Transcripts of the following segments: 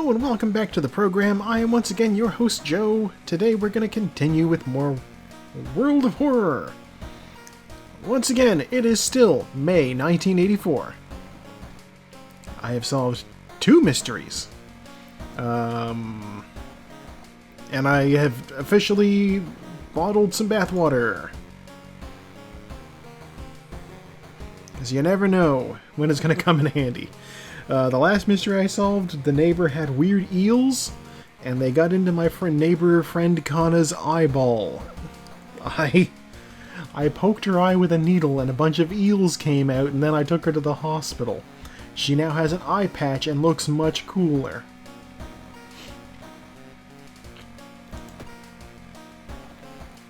Hello and welcome back to the program. I am once again your host, Joe. Today we're going to continue with more World of Horror. Once again, it is still May 1984. I have solved 2 mysteries. And I have officially bottled some bathwater. Because you never know when it's going to come in handy. The last mystery I solved, the neighbor had weird eels, and they got into my neighbor friend Kana's eyeball. I poked her eye with a needle and a bunch of eels came out, and then I took her to the hospital. She now has an eye patch and looks much cooler.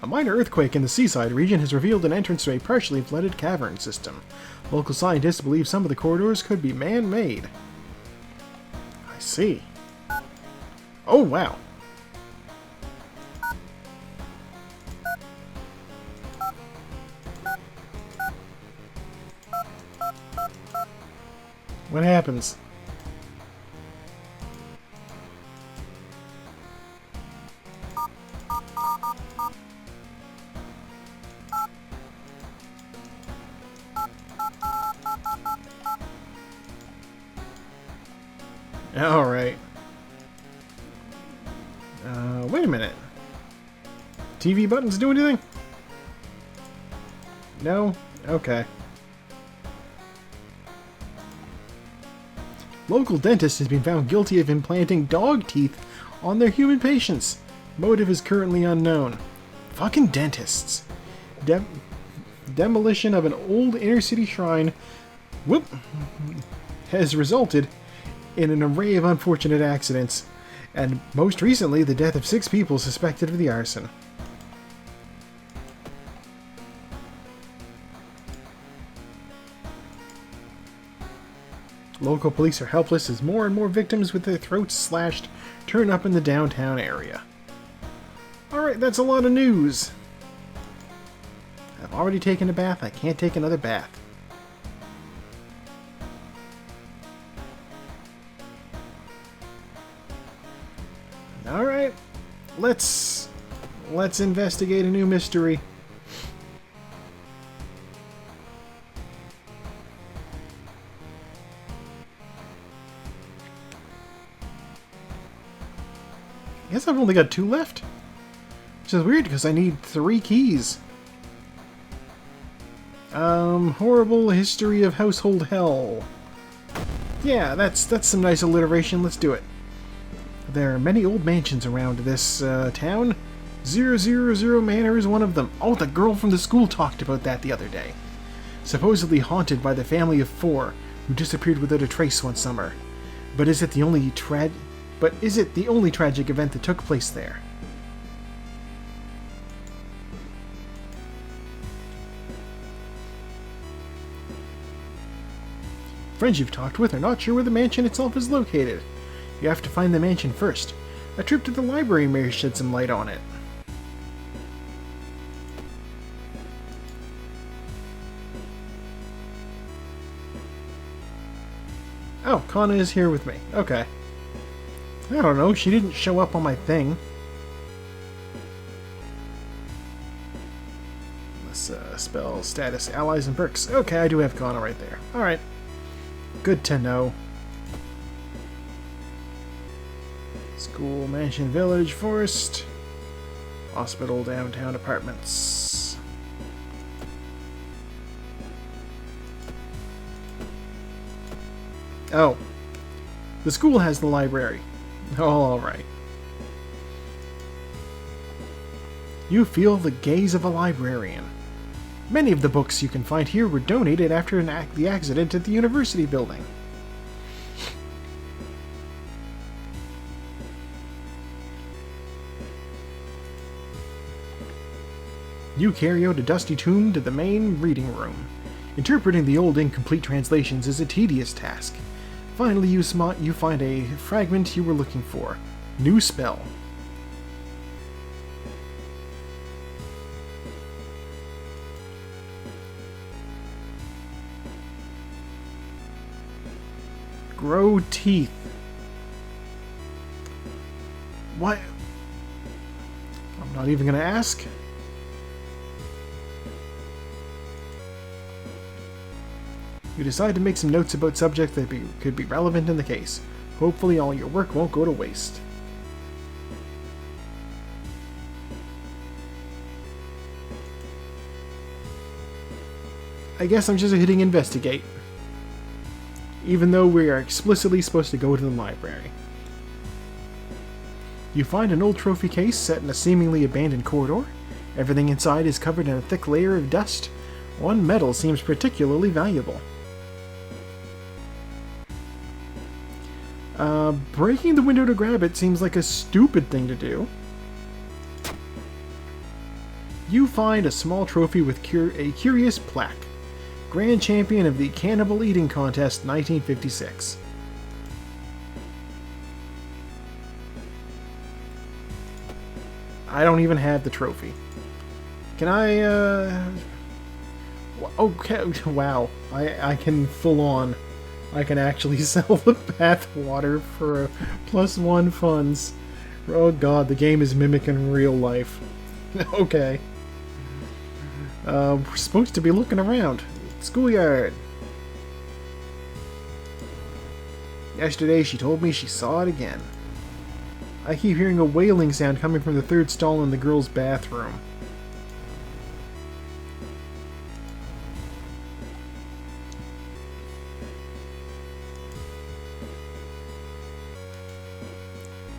A minor earthquake in the seaside region has revealed an entrance to a partially flooded cavern system. Local scientists believe some of the corridors could be man-made. I see. Oh, wow. What happens? Alright. Wait a minute. TV buttons do anything? No? Okay. Local dentist has been found guilty of implanting dog teeth on their human patients. Motive is currently unknown. Fucking dentists. Demolition of an old inner-city shrine has resulted in an array of unfortunate accidents, and most recently the death of 6 people suspected of the arson. Local police are helpless as more and more victims with their throats slashed turn up in the downtown area. Alright, that's a lot of news. I've already taken a bath, I can't take another bath. Alright, let's investigate a new mystery. I guess I've only got 2 left. Which is weird because I need 3 keys. Horrible history of household hell. Yeah, that's some nice alliteration. Let's do it. There are many old mansions around this town. 000 Manor is one of them. Oh, the girl from the school talked about that the other day. Supposedly haunted by the family of 4 who disappeared without a trace one summer. But is it the only tragic event that took place there? Friends you've talked with are not sure where the mansion itself is located. You have to find the mansion first. A trip to the library may shed some light on it. Oh, Kana is here with me. Okay. I don't know, she didn't show up on my thing. Let's spell status, allies, and perks. Okay, I do have Kana right there. Alright. Good to know. School, mansion, village, forest, hospital, downtown, apartments. Oh. The school has the library. Oh, alright. You feel the gaze of a librarian. Many of the books you can find here were donated after the accident at the university building. You carry out a dusty tome to the main reading room. Interpreting the old incomplete translations is a tedious task. Finally, you find a fragment you were looking for. New spell. Grow teeth. Not even gonna ask. You decide to make some notes about subjects that could be relevant in the case. Hopefully all your work won't go to waste. I guess I'm just hitting investigate. Even though we are explicitly supposed to go to the library. You find an old trophy case set in a seemingly abandoned corridor. Everything inside is covered in a thick layer of dust. One medal seems particularly valuable. Breaking the window to grab it seems like a stupid thing to do. You find a small trophy with a curious plaque. Grand Champion of the Cannibal Eating Contest 1956. I don't even have the trophy. Can I, okay, wow. I can full on. I can actually sell the bath water for +1 funds. Oh god, the game is mimicking real life. Okay. We're supposed to be looking around. Schoolyard. Yesterday she told me she saw it again. I keep hearing a wailing sound coming from the third stall in the girls' bathroom.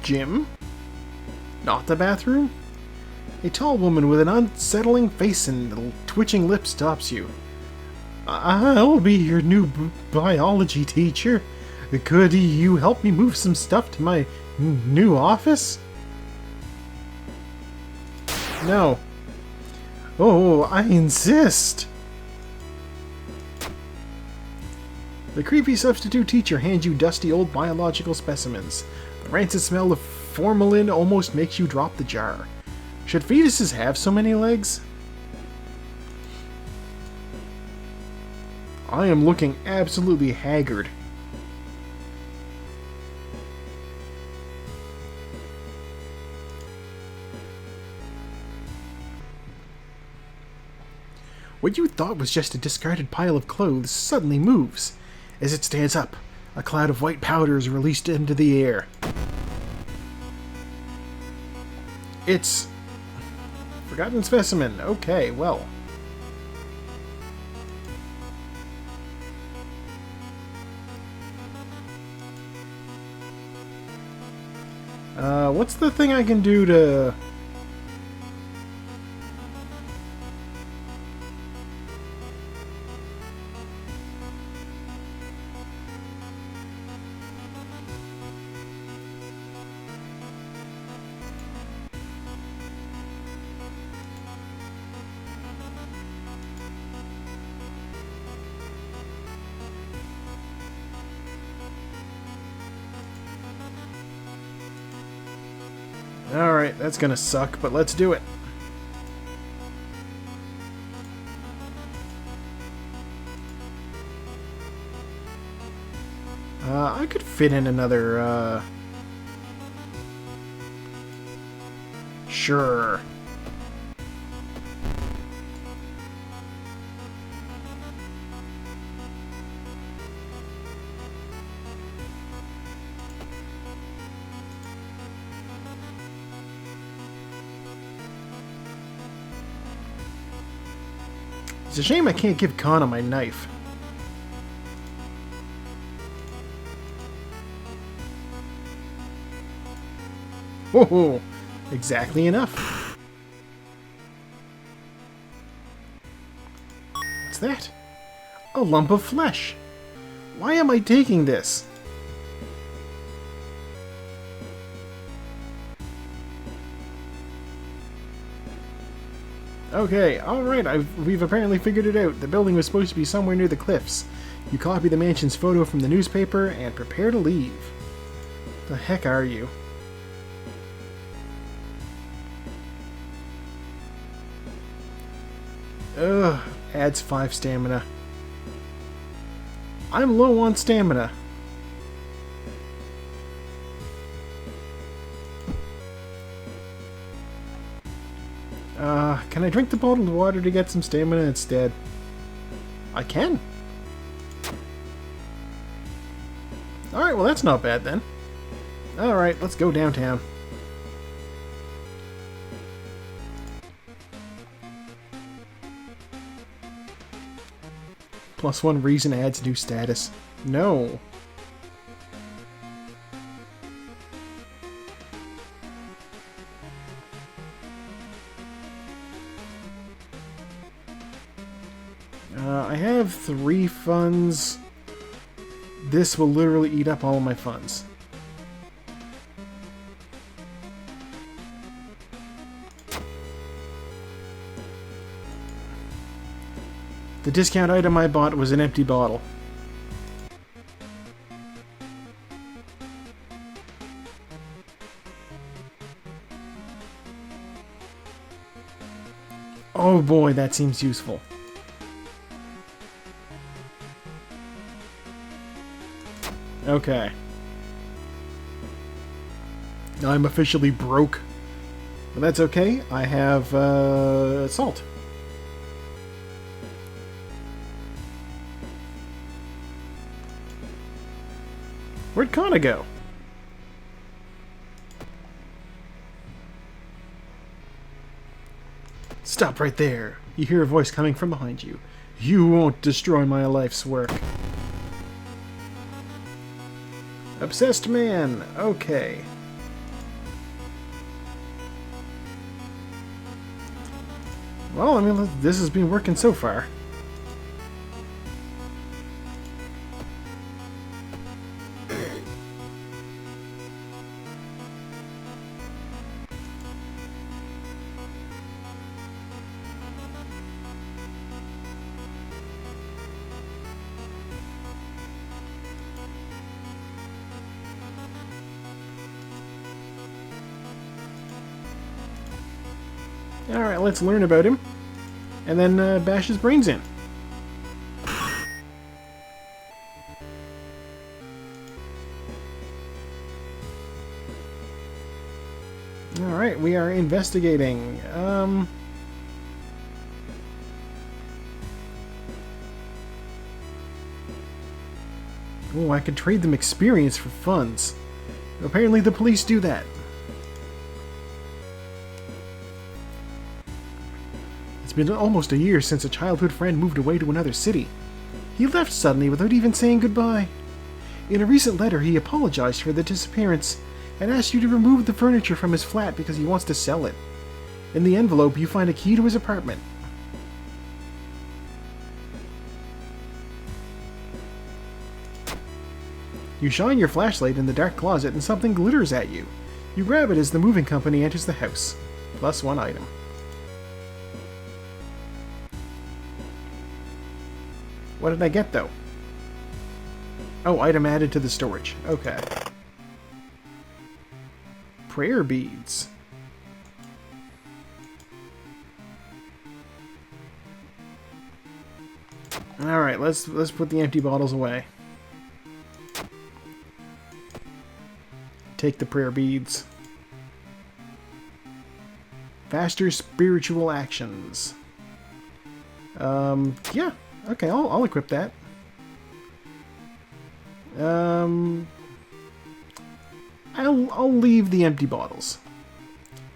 Jim? Not the bathroom? A tall woman with an unsettling face and twitching lips stops you. I'll be your new biology teacher. Could you help me move some stuff to my new office? No. Oh, I insist. The creepy substitute teacher hands you dusty old biological specimens. The rancid smell of formalin almost makes you drop the jar. Should fetuses have so many legs? I am looking absolutely haggard. What you thought was just a discarded pile of clothes suddenly moves. As it stands up, a cloud of white powder is released into the air. It's... Forgotten specimen. Okay, well. What's the thing I can do to... Alright, that's gonna suck, but let's do it. I could fit in another, Sure. It's a shame I can't give Kana my knife. Whoa, exactly enough. What's that? A lump of flesh. Why am I taking this? Okay, alright, we've apparently figured it out. The building was supposed to be somewhere near the cliffs. You copy the mansion's photo from the newspaper and prepare to leave. The heck are you? Ugh, adds 5 stamina. I'm low on stamina. Can I drink the bottled water to get some stamina instead? I can. Alright, well that's not bad then. Alright, let's go downtown. +1 reason adds new status. No. I have 3 funds. This will literally eat up all of my funds. The discount item I bought was an empty bottle. Oh boy, that seems useful. Okay. I'm officially broke. But that's okay. I have salt. Where'd Kana go? Stop right there. You hear a voice coming from behind you. You won't destroy my life's work. Obsessed man. Okay. Well, I mean, this has been working so far. Alright, let's learn about him. And then bash his brains in. Alright, we are investigating. Oh, I could trade them experience for funds. Apparently the police do that. It's been almost a year since a childhood friend moved away to another city. He left suddenly without even saying goodbye. In a recent letter, he apologized for the disappearance and asked you to remove the furniture from his flat because he wants to sell it. In the envelope, you find a key to his apartment. You shine your flashlight in the dark closet and something glitters at you. You grab it as the moving company enters the house. +1 item. What did I get, though? Oh, item added to the storage. Okay. Prayer beads. Alright, let's put the empty bottles away. Take the prayer beads. Faster spiritual actions. Yeah. Okay, I'll equip that. I'll leave the empty bottles.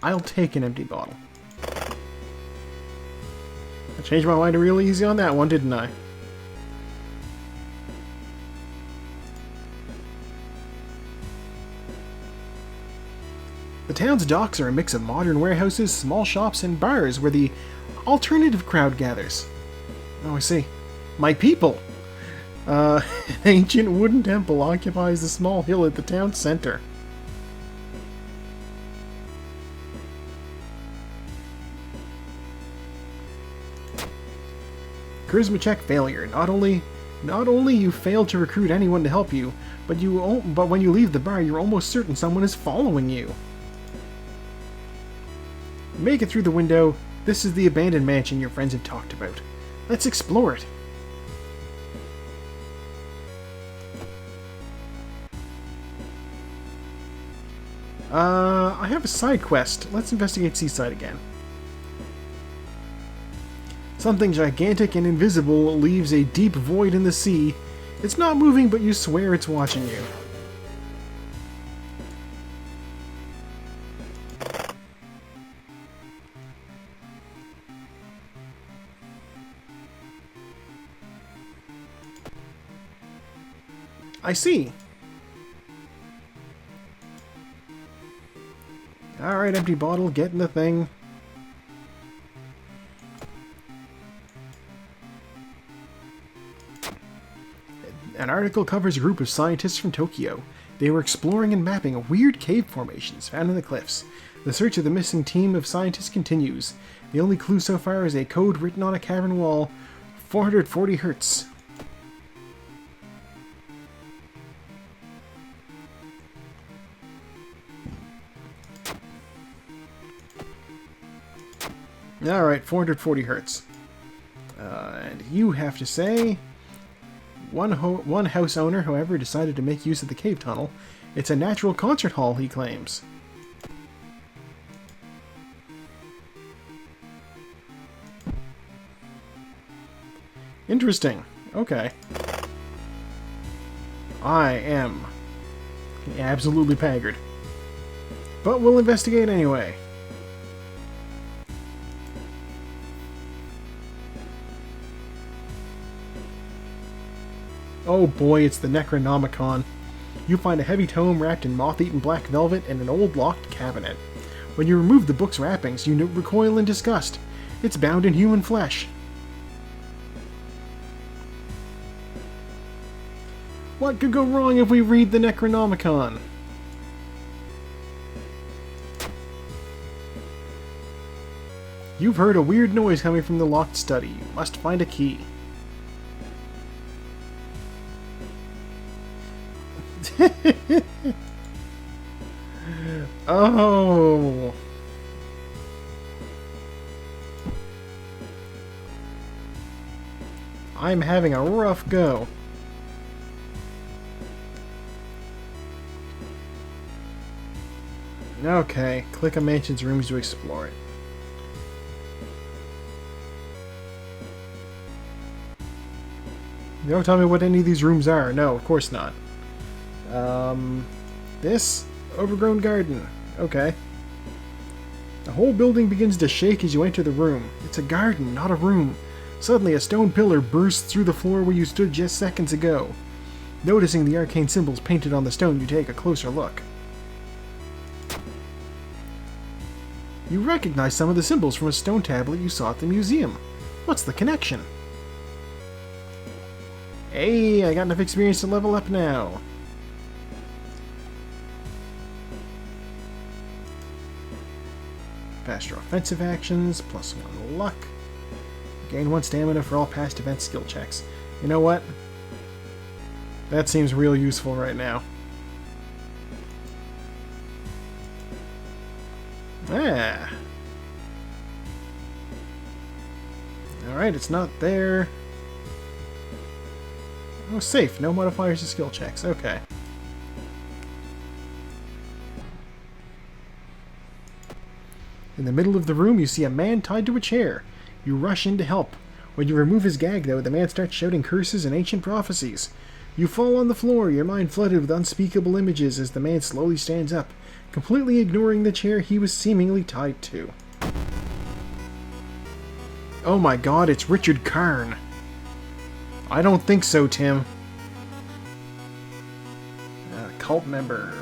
I'll take an empty bottle. I changed my mind really easy on that one, didn't I? The town's docks are a mix of modern warehouses, small shops, and bars where the alternative crowd gathers. Oh, I see. My people! An ancient wooden temple occupies a small hill at the town center. Charisma check failure. Not only you failed to recruit anyone to help you, but when you leave the bar, you're almost certain someone is following you. Make it through the window. This is the abandoned mansion your friends have talked about. Let's explore it. I have a side quest. Let's investigate Seaside again. Something gigantic and invisible leaves a deep void in the sea. It's not moving, but you swear it's watching you. I see. Alright, empty bottle, get in the thing. An article covers a group of scientists from Tokyo. They were exploring and mapping weird cave formations found in the cliffs. The search of the missing team of scientists continues. The only clue so far is a code written on a cavern wall. 440 Hertz. Alright, 440 Hertz. And you have to say... One house owner, however, decided to make use of the cave tunnel. It's a natural concert hall, he claims. Interesting. Okay. I am absolutely paggered. But we'll investigate anyway. Oh boy, it's the Necronomicon. You find a heavy tome wrapped in moth-eaten black velvet and an old locked cabinet. When you remove the book's wrappings, you recoil in disgust. It's bound in human flesh. What could go wrong if we read the Necronomicon? You've heard a weird noise coming from the locked study. You must find a key. Oh. I'm having a rough go. Okay, click on Mansion's rooms to explore it. Don't tell me what any of these rooms are. No, of course not. This? Overgrown garden. Okay. The whole building begins to shake as you enter the room. It's a garden, not a room. Suddenly, a stone pillar bursts through the floor where you stood just seconds ago. Noticing the arcane symbols painted on the stone, you take a closer look. You recognize some of the symbols from a stone tablet you saw at the museum. What's the connection? Hey, I got enough experience to level up now. Faster offensive actions, +1 luck. Gain 1 stamina for all past event skill checks. You know what? That seems real useful right now. Ah. Alright, it's not there. Oh, safe. No modifiers to skill checks. Okay. In the middle of the room, you see a man tied to a chair. You rush in to help. When you remove his gag, though, the man starts shouting curses and ancient prophecies. You fall on the floor, your mind flooded with unspeakable images as the man slowly stands up, completely ignoring the chair he was seemingly tied to. Oh my god, it's Richard Karn. I don't think so, Tim. Cult member.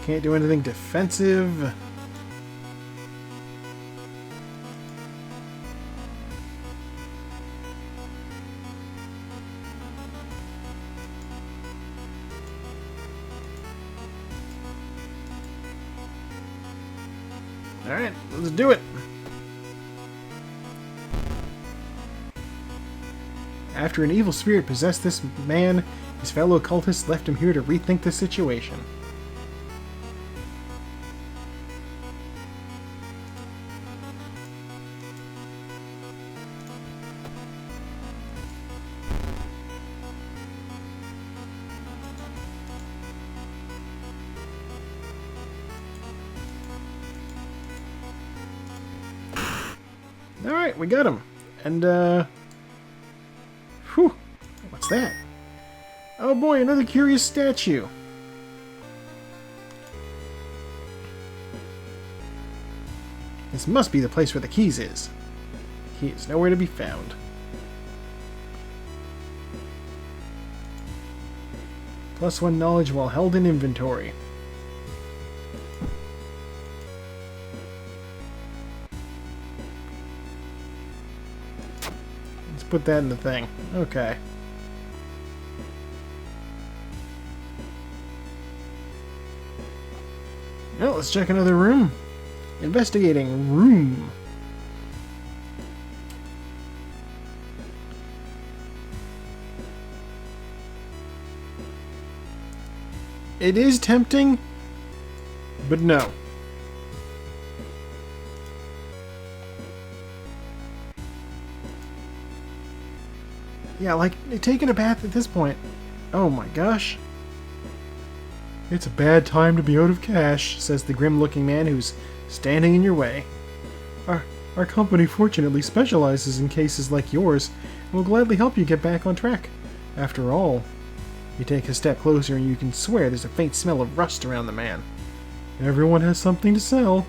Can't do anything defensive. Alright, let's do it. After an evil spirit possessed this man, his fellow cultists left him here to rethink the situation. Alright, we got him. And, whew, what's that? Oh boy, another curious statue. This must be the place where the keys is. He is nowhere to be found. +1 knowledge while held in inventory. Put that in the thing. Okay. Well, let's check another room. Investigating room. It is tempting, but no. Yeah, like, taking a bath at this point. Oh my gosh. It's a bad time to be out of cash, says the grim-looking man who's standing in your way. Our company fortunately specializes in cases like yours, and will gladly help you get back on track. After all, you take a step closer and you can swear there's a faint smell of rust around the man. Everyone has something to sell.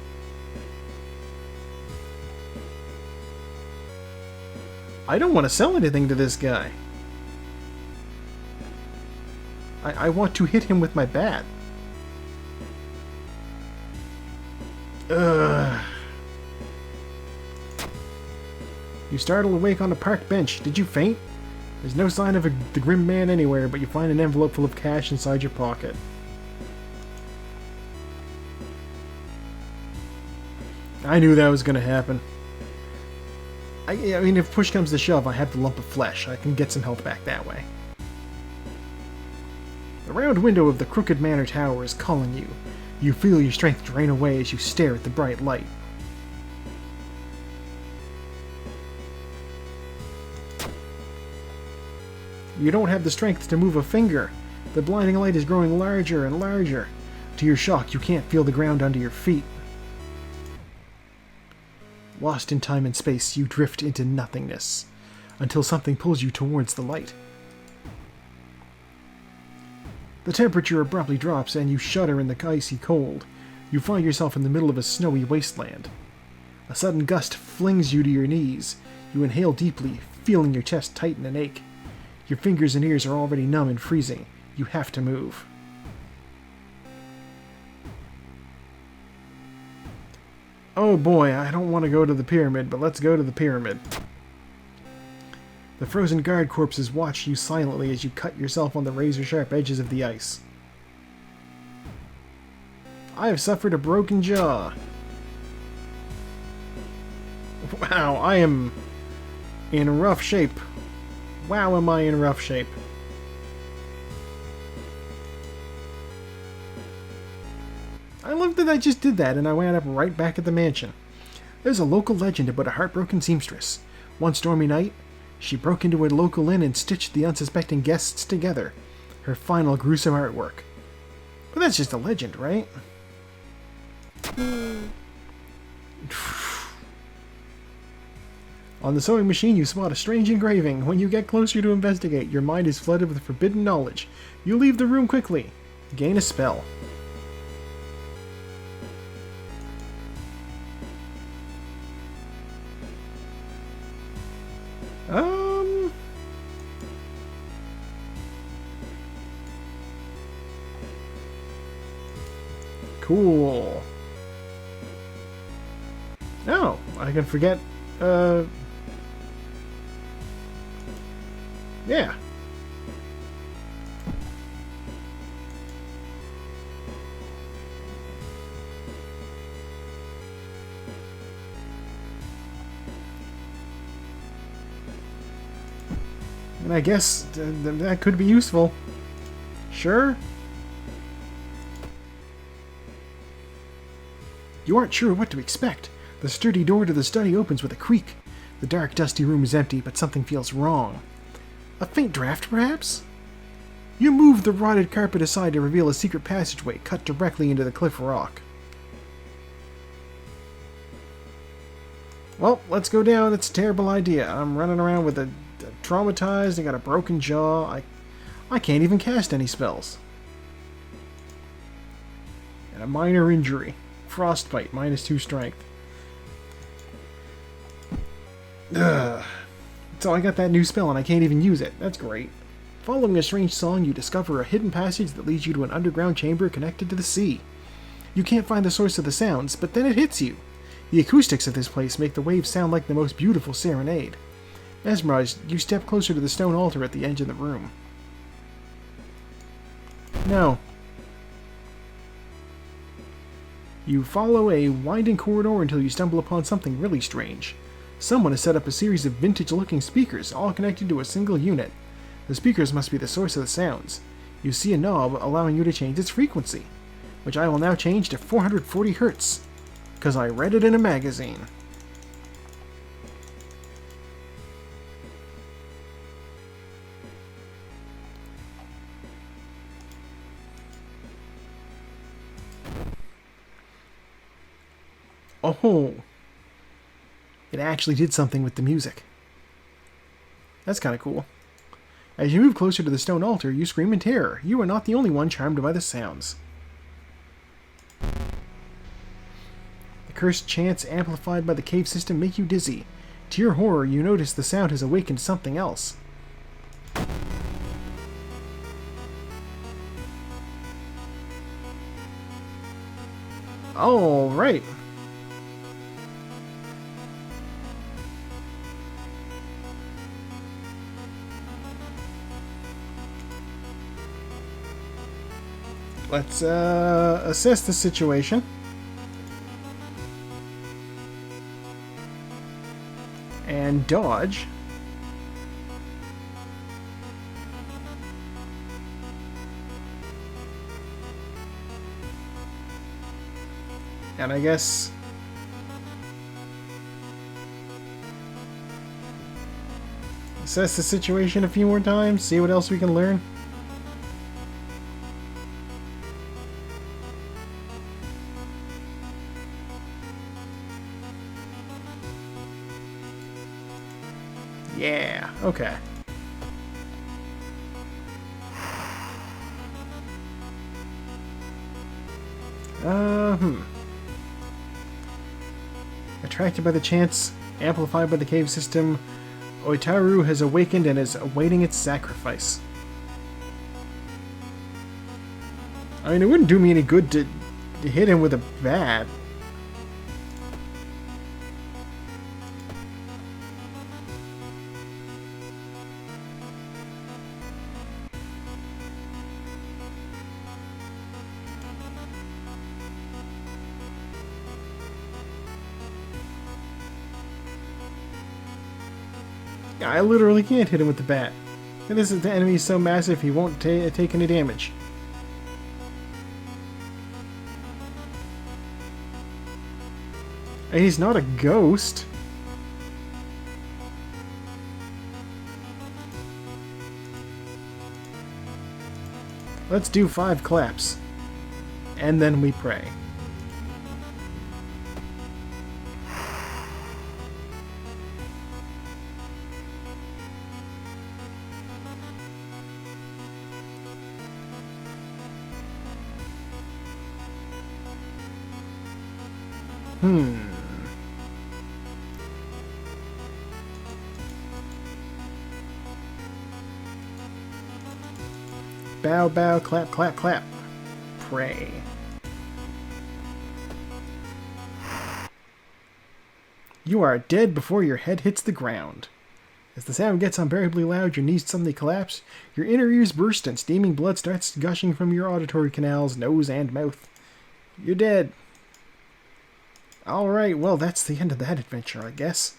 I don't want to sell anything to this guy. I want to hit him with my bat. Ugh. You startle awake on a park bench. Did you faint? There's no sign of the grim man anywhere, but you find an envelope full of cash inside your pocket. I knew that was going to happen. I mean, if push comes to shove, I have the lump of flesh. I can get some health back that way. The round window of the Crooked Manor Tower is calling you. You feel your strength drain away as you stare at the bright light. You don't have the strength to move a finger. The blinding light is growing larger and larger. To your shock, you can't feel the ground under your feet. Lost in time and space, you drift into nothingness, until something pulls you towards the light. The temperature abruptly drops and you shudder in the icy cold. You find yourself in the middle of a snowy wasteland. A sudden gust flings you to your knees. You inhale deeply, feeling your chest tighten and ache. Your fingers and ears are already numb and freezing. You have to move. Oh boy, I don't want to go to the pyramid, but let's go to the pyramid. The frozen guard corpses watch you silently as you cut yourself on the razor-sharp edges of the ice. I have suffered a broken jaw. Wow, I am in rough shape. Wow, am I in rough shape. I love that I just did that and I wound up right back at the mansion. There's a local legend about a heartbroken seamstress. One stormy night, she broke into a local inn and stitched the unsuspecting guests together. Her final gruesome artwork. But that's just a legend, right? On the sewing machine, you spot a strange engraving. When you get closer to investigate, your mind is flooded with forbidden knowledge. You leave the room quickly. Gain a spell. Cool. Oh, I can forget, yeah. And I guess that could be useful. Sure? You aren't sure what to expect. The sturdy door to the study opens with a creak. The dark, dusty room is empty, but something feels wrong. A faint draft, perhaps? You move the rotted carpet aside to reveal a secret passageway cut directly into the cliff rock. Well, let's go down. That's a terrible idea. I'm running around with a traumatized, I got a broken jaw. I can't even cast any spells. And a minor injury. Frostbite, -2 strength. Ugh. So I got that new spell and I can't even use it. That's great. Following a strange song, you discover a hidden passage that leads you to an underground chamber connected to the sea. You can't find the source of the sounds, but then it hits you. The acoustics of this place make the waves sound like the most beautiful serenade. Mesmerized, you step closer to the stone altar at the edge of the room. No. You follow a winding corridor until you stumble upon something really strange. Someone has set up a series of vintage-looking speakers, all connected to a single unit. The speakers must be the source of the sounds. You see a knob allowing you to change its frequency, which I will now change to 440 Hz, because I read it in a magazine. Oh, it actually did something with the music. That's kind of cool. As you move closer to the stone altar, you scream in terror. You are not the only one charmed by the sounds. The cursed chants amplified by the cave system make you dizzy. To your horror, you notice the sound has awakened something else. All right. Let's assess the situation. And dodge. And I guess assess the situation a few more times, see what else we can learn. Yeah, okay. Attracted by the chants, amplified by the cave system, Oitaru has awakened and is awaiting its sacrifice. I mean, it wouldn't do me any good to hit him with a bat. I literally can't hit him with the bat. And this is the enemy is so massive he won't take any damage. And he's not a ghost. Let's do 5 claps. And then we pray. Bow, bow, clap, clap, clap. Pray. You are dead before your head hits the ground. As the sound gets unbearably loud, your knees suddenly collapse, your inner ears burst, and steaming blood starts gushing from your auditory canals, nose, and mouth. You're dead. Alright, well, that's the end of that adventure, I guess.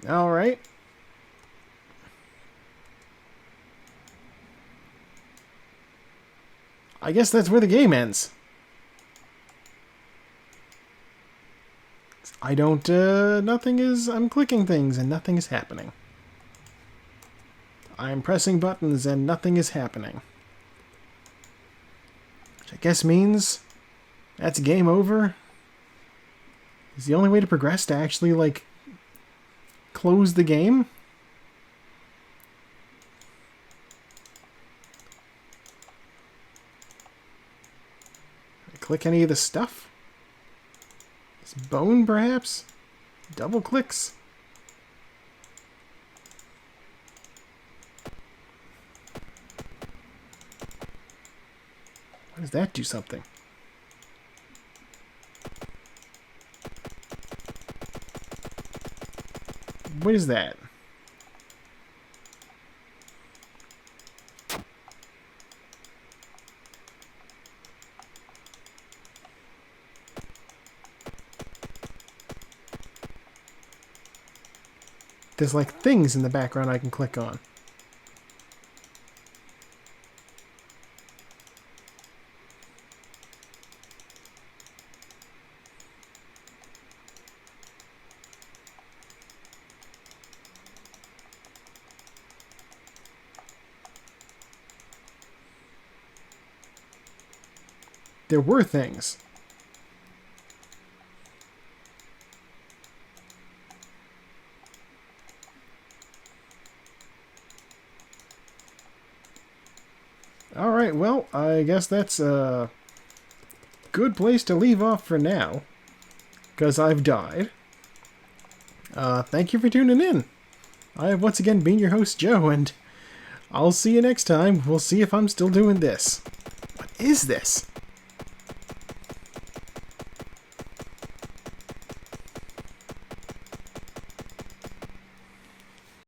Alright. I guess that's where the game ends. I don't, nothing is, I'm clicking things and nothing is happening. I'm pressing buttons and nothing is happening. Which I guess means that's game over. Is the only way to progress to actually, like, close the game? Click any of the stuff? This bone, perhaps? Double clicks? Why does that do something? What is that? There's like things in the background I can click on. There were things. Alright, well, I guess that's a good place to leave off for now. Because I've died. Thank you for tuning in. I have once again been your host, Joe, and I'll see you next time. We'll see if I'm still doing this. What is this?